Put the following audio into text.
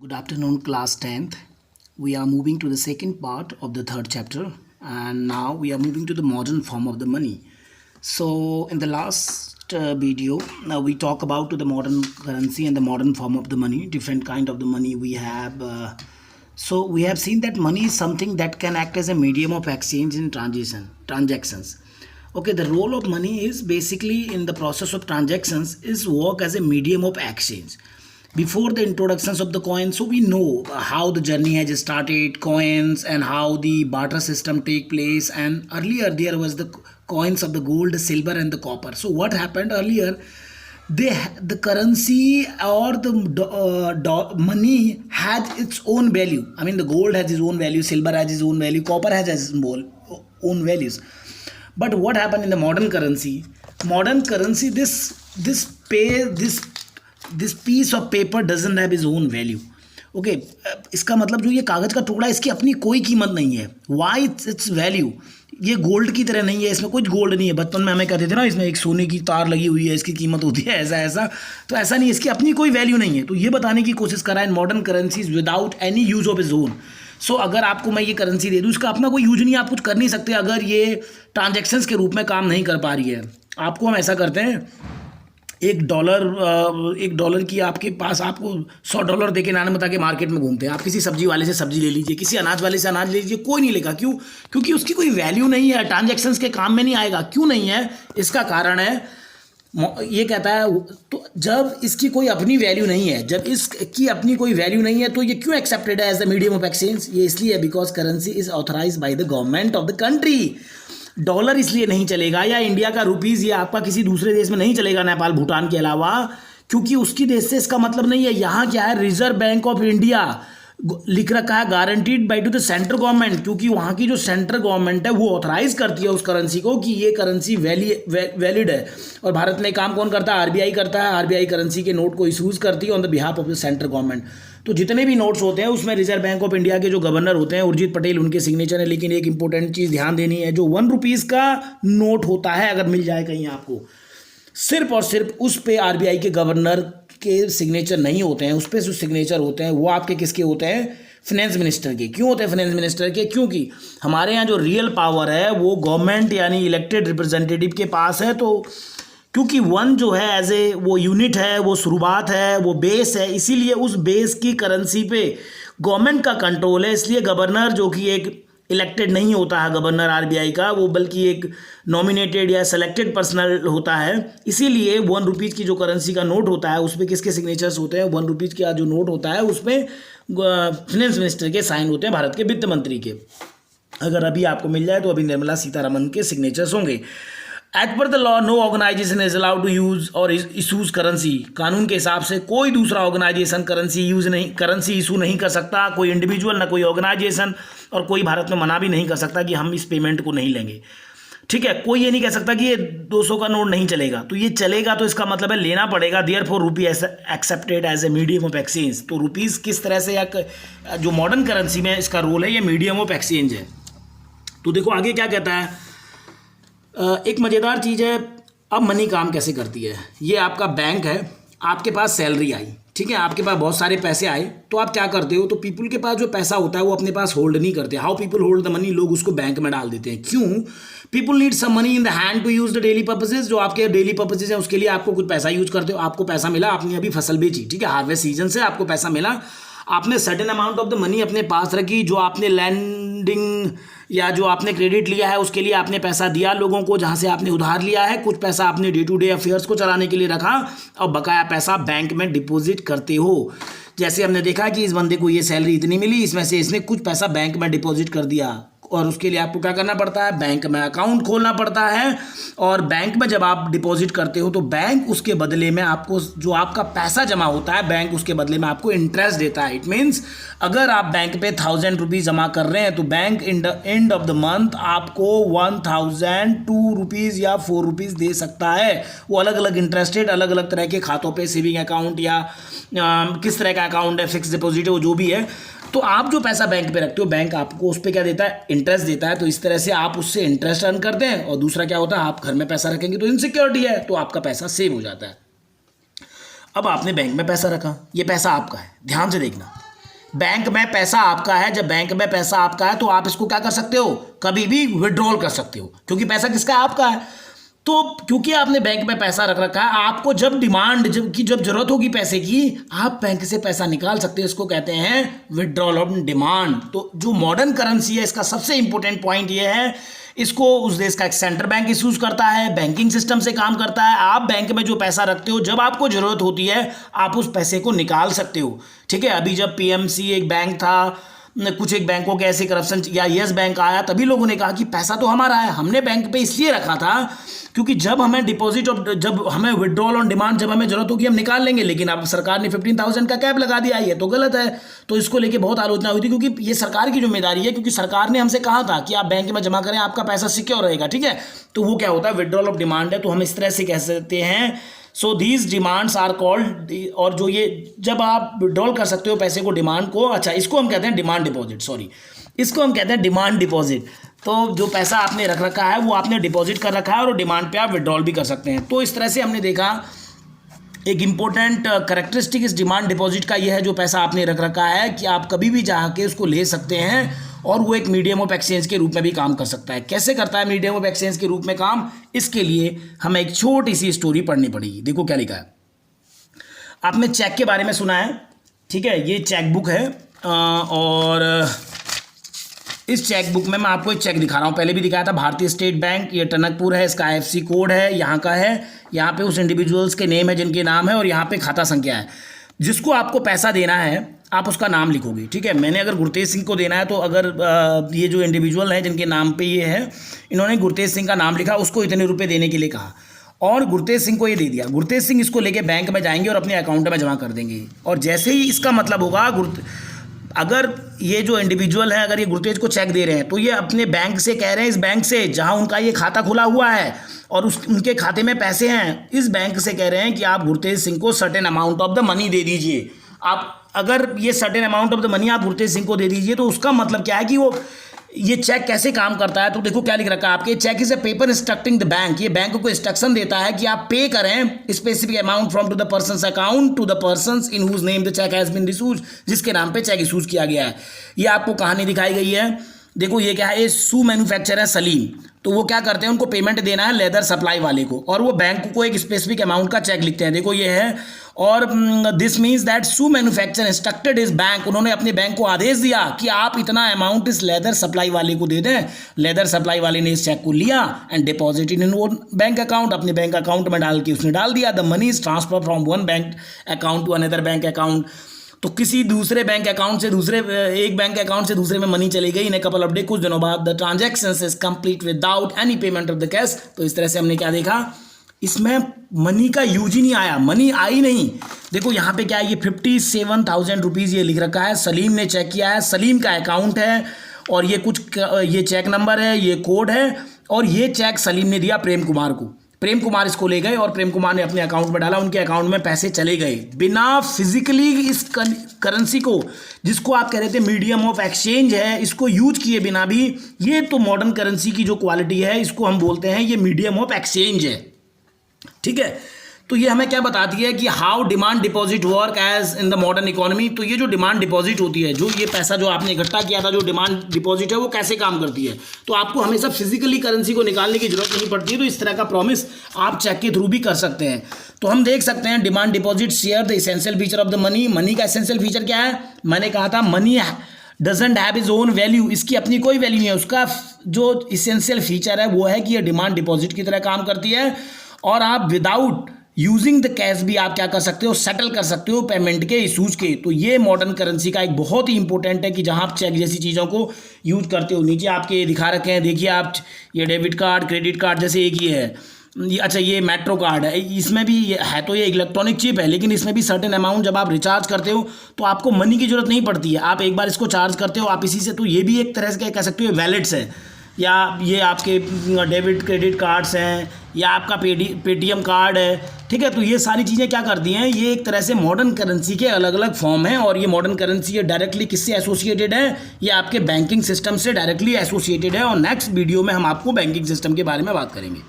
Good afternoon, class 10th. We are moving to the second part of the third chapter, and now we are moving to the modern form of the money. So, in the last video, now we talk about to the modern currency and the modern form of the money, different kind of the money we have. So, we have seen that money is something that can act as a medium of exchange in transactions. Okay, the role of money is basically in the process of transactions is work as a medium of exchange before the introductions of the coin. So we know how the journey has started, coins, and how the barter system take place. And earlier there was the coins of the gold, silver, and the copper. So what happened earlier, the currency or the money had its own value. I mean, the gold has its own value, silver has its own value, copper has its own values. But what happened in the modern currency? This piece of paper doesn't have its own value. Okay, इसका मतलब जो ये कागज़ का टुकड़ा है, इसकी अपनी कोई कीमत नहीं है. वाई इट्स वैल्यू, ये गोल्ड की तरह नहीं है, इसमें कुछ गोल्ड नहीं है. बचपन में हमें कहते थे ना, इसमें एक सोने की तार लगी हुई है, इसकी कीमत होती है ऐसा ऐसा. तो ऐसा नहीं, इसकी अपनी कोई वैल्यू नहीं है. तो ये बताने की कोशिश करा है modern currencies without any use of its own. So अगर आपको मैं ये करेंसी दे दूँ, इसका अपना कोई यूज नहीं है, आप कुछ कर नहीं सकते अगर ये ट्रांजेक्शन्स के रूप में काम नहीं कर पा रही है. आपको हम ऐसा करते हैं, $1 की आपके पास, आपको $100 दे के नाना बता के मार्केट में घूमते हैं. आप किसी सब्जी वाले से सब्जी ले लीजिए, किसी अनाज वाले से अनाज ले लीजिए, कोई नहीं लेगा. क्यों? क्योंकि उसकी कोई वैल्यू नहीं है, ट्रांजैक्शंस के काम में नहीं आएगा. क्यों नहीं है? इसका कारण है, ये कहता है, तो जब इसकी कोई अपनी वैल्यू नहीं है, जब इसकी अपनी कोई वैल्यू नहीं है, तो ये क्यों एक्सेप्टेड है as the medium of exchange? ये इसलिए है because currency is authorised by the government of the country. Dollar इसलिए नहीं चलेगा, या इंडिया का रुपीज़ ये आपका किसी दूसरे देश में नहीं चलेगा, नेपाल भूटान के अलावा, क्योंकि उसकी देश से इसका मतलब नहीं है. यहाँ क्या है, रिजर्व बैंक ऑफ इंडिया लिख रखा है, guaranteed by two the central government, क्योंकि वहाँ की जो सेंट्रल गवर्नमेंट है वो ऑथराइज करती है उस करेंसी को कि ये करेंसी वैलिड है. और भारत में काम कौन करता है? आरबीआई करता है. आरबीआई करेंसी के नोट को इशूज़ करती है on the behalf of the central government. तो जितने भी नोट्स होते हैं उसमें रिजर्व बैंक ऑफ इंडिया के जो गवर्नर होते हैं, उर्जित पटेल, उनके सिग्नेचर है. लेकिन एक इंपॉर्टेंट चीज़ ध्यान देनी है, जो ₹1 का नोट होता है, अगर मिल जाए कहीं आपको, सिर्फ और सिर्फ उस पे आरबीआई के गवर्नर के सिग्नेचर नहीं होते हैं. उस पर जो सिग्नेचर होते हैं वो आपके किसके होते हैं? फाइनेंस मिनिस्टर के. क्यों होते हैं फाइनेंस मिनिस्टर के? क्योंकि हमारे यहाँ जो रियल पावर है वो गवर्नमेंट यानी इलेक्टेड रिप्रेजेंटेटिव के पास है. तो क्योंकि वन जो है एज ए वो यूनिट है, वो शुरुआत है, वो बेस है, इसीलिए उस बेस की करेंसी पे गवर्नमेंट का कंट्रोल है. इसलिए गवर्नर, जो कि एक इलेक्टेड नहीं होता है गवर्नर आरबीआई का, वो बल्कि एक नॉमिनेटेड या सेलेक्टेड पर्सनल होता है. इसीलिए ₹1 की जो करेंसी का नोट होता है उस पर किसके सिग्नेचर्स होते हैं? ₹1 का जो नोट होता है उस पर फाइनेंस मिनिस्टर के साइन होते हैं, भारत के वित्त मंत्री के. अगर अभी आपको मिल जाए तो अभी निर्मला सीतारमन के सिग्नेचर्स होंगे. As per the law, no organisation is allowed to use और इशूज करेंसी. कानून के हिसाब से कोई दूसरा ऑर्गेनाइजेशन करेंसी इशू नहीं कर सकता. कोई इंडिविजुअल, ना कोई ऑर्गेनाइजेशन, और कोई भारत में मना भी नहीं कर सकता कि हम इस पेमेंट को नहीं लेंगे. ठीक है, कोई ये नहीं कह सकता कि ये 200 का नोट नहीं चलेगा. तो ये चलेगा, तो इसका मतलब है लेना पड़ेगा. Therefore rupee accepted as a medium of exchange. तो रुपीज़ किस तरह से, या जो मॉडर्न करेंसी में इसका रोल है, ये मीडियम ऑफ एक्सचेंज है. तो देखो आगे क्या कहता है. एक मज़ेदार चीज़ है, अब मनी काम कैसे करती है. ये आपका बैंक है, आपके पास सैलरी आई, ठीक है, आपके पास बहुत सारे पैसे आए, तो आप क्या करते हो? तो पीपल के पास जो पैसा होता है वो अपने पास होल्ड नहीं करते. How people hold the money? लोग उसको बैंक में डाल देते हैं. क्यों? People need some money in the hand to use the daily purposes. जो आपके डेली पर्पसेज हैं उसके लिए आपको कुछ पैसा यूज करते हो. आपको पैसा मिला, आपने अभी फसल बेची, ठीक है, हार्वेस्ट सीजन से आपको पैसा मिला, आपने certain amount of the money अपने पास रखी. जो आपने लैंडिंग या जो आपने क्रेडिट लिया है उसके लिए आपने पैसा दिया लोगों को, जहाँ से आपने उधार लिया है. कुछ पैसा आपने डे टू डे अफेयर्स को चलाने के लिए रखा, और बकाया पैसा बैंक में डिपॉजिट करते हो. जैसे हमने देखा कि इस बंदे को ये सैलरी इतनी मिली, इसमें से इसने कुछ पैसा बैंक में डिपॉजिट कर दिया, और उसके लिए आपको क्या करना पड़ता है? बैंक में अकाउंट खोलना पड़ता है. और बैंक में जब आप डिपॉजिट करते हो तो बैंक उसके बदले में आपको, जो आपका पैसा जमा होता है, बैंक उसके बदले में आपको इंटरेस्ट देता है. इट मीन्स अगर आप बैंक पे ₹1000 जमा कर रहे हैं तो bank in the end of the month आपको ₹1002 या ₹4 दे सकता है. वो अलग अलग इंटरेस्टेड, अलग अलग तरह के खातों पे, सेविंग अकाउंट या किस तरह का अकाउंट है, फिक्स डिपॉजिट है, वो जो भी है. तो आप जो पैसा बैंक पे रखते हो, बैंक आपको उस पर क्या देता है? इंटरेस्ट देता है. तो इस तरह से आप उससे इंटरेस्ट अर्न करते हैं. और दूसरा क्या होता है, आप घर में पैसा रखेंगे तो इनसिक्योरिटी है, तो आपका पैसा सेव हो जाता है. अब आपने बैंक में पैसा रखा, ये पैसा आपका है, ध्यान से देखना. बैंक में पैसा आपका है, जब बैंक में पैसा आपका है तो आप इसको क्या कर सकते हो, कभी भी विड्रॉल कर सकते हो, क्योंकि पैसा किसका है, आपका है। तो क्योंकि आपने बैंक में पैसा रख रखा है, आपको जब डिमांड जब जरूरत होगी पैसे की, आप बैंक से पैसा निकाल सकते हो। इसको कहते हैं विड्रॉल ऑन डिमांड। तो जो मॉडर्न करेंसी है, इसका सबसे इंपॉर्टेंट पॉइंट ये है, इसको उस देश का एक सेंट्रल बैंक इश्यूज करता है, बैंकिंग सिस्टम से काम करता है। आप बैंक में जो पैसा रखते हो, जब आपको जरूरत होती है आप उस पैसे को निकाल सकते हो। ठीक है, अभी जब पीएमसी एक बैंक था, कुछ एक बैंकों के ऐसे करप्शन या येस बैंक आया, तभी लोगों ने कहा कि पैसा तो हमारा है, हमने बैंक पे इसलिए रखा था क्योंकि जब हमें डिपॉजिट और जब हमें विड्रॉल ऑन डिमांड जब हमें जरूरत होगी हम निकाल लेंगे। लेकिन अब सरकार ने 15,000 का कैप लगा दिया, ये तो गलत है। तो इसको लेके बहुत आलोचना हुई थी, क्योंकि ये सरकार की जिम्मेदारी है, क्योंकि सरकार ने हमसे कहा था कि आप बैंक में जमा करें, आपका पैसा सिक्योर रहेगा। ठीक है, तो वो क्या होता है, विड्रॉल ऑफ डिमांड है। तो हम इस तरह से कह सकते हैं, so these demands are called, और जो ये जब आप विड्रॉल कर सकते हो पैसे को, डिमांड को, अच्छा इसको हम कहते हैं डिमांड डिपॉजिट, सॉरी इसको हम कहते हैं डिमांड डिपॉजिट। तो जो पैसा आपने रख रखा है वो आपने डिपॉजिट कर रखा है और डिमांड पे आप विड्रॉल भी कर सकते हैं। तो इस तरह से हमने देखा एक इंपॉर्टेंट करेक्टरिस्टिक इस डिमांड डिपॉजिट का ये है, जो पैसा आपने रख रखा है कि आप कभी भी जाके उसको ले सकते हैं, और वो एक मीडियम ऑफ एक्सचेंज के रूप में भी काम कर सकता है। कैसे करता है मीडियम ऑफ एक्सचेंज के रूप में काम, इसके लिए हमें एक छोटी सी स्टोरी पढ़नी पड़ेगी। देखो क्या लिखा है। आपने चेक के बारे में सुना है, ठीक है, ये चेक बुक है, और इस चेक बुक में मैं आपको एक चेक दिखा रहा हूँ। पहले भी दिखाया था, भारतीय स्टेट बैंक, ये टनकपुर है, इसका IFSC कोड है, यहाँ का है, यहाँ पे उस इंडिविजुअल्स के नेम है जिनके नाम है, और यहाँ पे खाता संख्या है। जिसको आपको पैसा देना है आप उसका नाम लिखोगे। ठीक है, मैंने अगर गुरतेज सिंह को देना है तो अगर ये जो इंडिविजुअल है जिनके नाम पे ये है, इन्होंने गुरतेज सिंह का नाम लिखा, उसको इतने रुपए देने के लिए कहा, और गुरतेज सिंह को ये दे दिया। गुरतेज सिंह इसको लेके बैंक में जाएंगे और अपने अकाउंट में जमा कर देंगे। और जैसे ही इसका मतलब होगा, अगर ये जो इंडिविजुअल है, अगर ये गुरतेज को चेक दे रहे हैं, तो ये अपने बैंक से कह रहे हैं, इस बैंक से जहां उनका ये खाता खुला हुआ है और उनके खाते में पैसे हैं, इस बैंक से कह रहे हैं कि आप गुरतेज सिंह को certain amount of the money दे दीजिए। आप अगर ये certain amount of the money आप गुरतेज सिंह को दे दीजिए, तो उसका मतलब क्या है कि वो ये चेक कैसे काम करता है। तो देखो क्या लिख रखा है आपके, cheque is a paper instructing the bank, ये बैंक को इंस्ट्रक्शन देता है कि आप पे करें specific amount from to the person's account to the person's in whose name the cheque has been issued, जिसके नाम पे चेक इशूज किया गया है। ये आपको कहानी दिखाई गई है। देखो ये क्या है, ये शू मैन्युफैक्चरर है सलीम, तो वो क्या करते हैं, उनको पेमेंट देना है लेदर सप्लाई वाले को, और वो बैंक को एक स्पेसिफिक अमाउंट का चेक लिखते हैं। देखो ये है, और this means that shoe manufacturer instructed इस बैंक, उन्होंने अपने बैंक को आदेश दिया कि आप इतना अमाउंट इस लेदर सप्लाई वाले को दे दें। लेदर सप्लाई वाले ने इस चेक को लिया and deposited in own bank account, अपने बैंक अकाउंट में डाल के उसने डाल दिया। The money is transfer from one bank account to another bank account, तो किसी दूसरे बैंक अकाउंट से एक बैंक अकाउंट से दूसरे में मनी चली गई। इन कपल ऑफ डे, कुछ दिनों बाद, the transactions is complete without any payment of the cash. तो इस तरह से हमने क्या देखा, इसमें मनी का यूज ही नहीं आया, मनी आई नहीं। देखो यहाँ पे क्या है, ये 57,000 रुपीज़ ये लिख रखा है, सलीम ने चेक किया है, सलीम का अकाउंट है, और ये चेक नंबर है, ये कोड है, और ये चेक सलीम ने दिया प्रेम कुमार को। प्रेम कुमार इसको ले गए और प्रेम कुमार ने अपने अकाउंट में डाला, उनके अकाउंट में पैसे चले गए बिना फिजिकली इस करेंसी को, जिसको आप कह रहे थे मीडियम ऑफ एक्सचेंज है, इसको यूज किए बिना भी। ये तो मॉडर्न करेंसी की जो क्वालिटी है, इसको हम बोलते हैं ये मीडियम ऑफ एक्सचेंज है। ठीक है, तो ये हमें क्या बताती है कि how demand deposit work as in the modern economy. तो ये जो डिमांड डिपॉजिट होती है, जो ये पैसा जो आपने इकट्ठा किया था, जो डिमांड डिपॉजिट है, वो कैसे काम करती है। तो आपको हमेशा फिजिकली करेंसी को निकालने की जरूरत नहीं पड़ती है, तो इस तरह का प्रॉमिस आप चेक के थ्रू भी कर सकते हैं। तो हम देख सकते हैं demand deposit share the essential feature of the money. Money का एसेंशियल फीचर क्या है, मैंने कहा था money doesn't have is own value, इसकी अपनी कोई वैल्यू नहीं है। उसका जो इसेंशियल फीचर है वो है कि ये डिमांड डिपॉजिट की तरह काम करती है, और आप विदाउट यूजिंग द कैश भी आप क्या कर सकते हो, सेटल कर सकते हो पेमेंट के इशूज के। तो ये मॉडर्न करेंसी का एक बहुत ही इंपॉर्टेंट है कि जहां आप चेक जैसी चीज़ों को यूज करते हो। नीचे आपके दिखा रखे हैं, देखिए आप, ये डेबिट कार्ड, क्रेडिट कार्ड जैसे एक ही है। अच्छा ये मेट्रो कार्ड है, इसमें भी है, तो ये इलेक्ट्रॉनिक चिप है, लेकिन इसमें भी सर्टेन अमाउंट जब आप रिचार्ज करते हो तो आपको मनी की जरूरत नहीं पड़ती है, आप एक बार इसको चार्ज करते हो आप इसी से। तो ये भी एक तरह से कह सकते हो वैलेट्स है, या ये आपके डेबिट क्रेडिट कार्ड्स हैं, या आपका पेटीएम कार्ड है। ठीक है, तो ये सारी चीज़ें क्या करती हैं, ये एक तरह से मॉडर्न करेंसी के अलग अलग फॉर्म हैं। और ये मॉडर्न करेंसी ये डायरेक्टली किससे एसोसिएटेड है, ये आपके बैंकिंग सिस्टम से डायरेक्टली एसोसिएटेड है। और नेक्स्ट वीडियो में हम आपको बैंकिंग सिस्टम के बारे में बात करेंगे।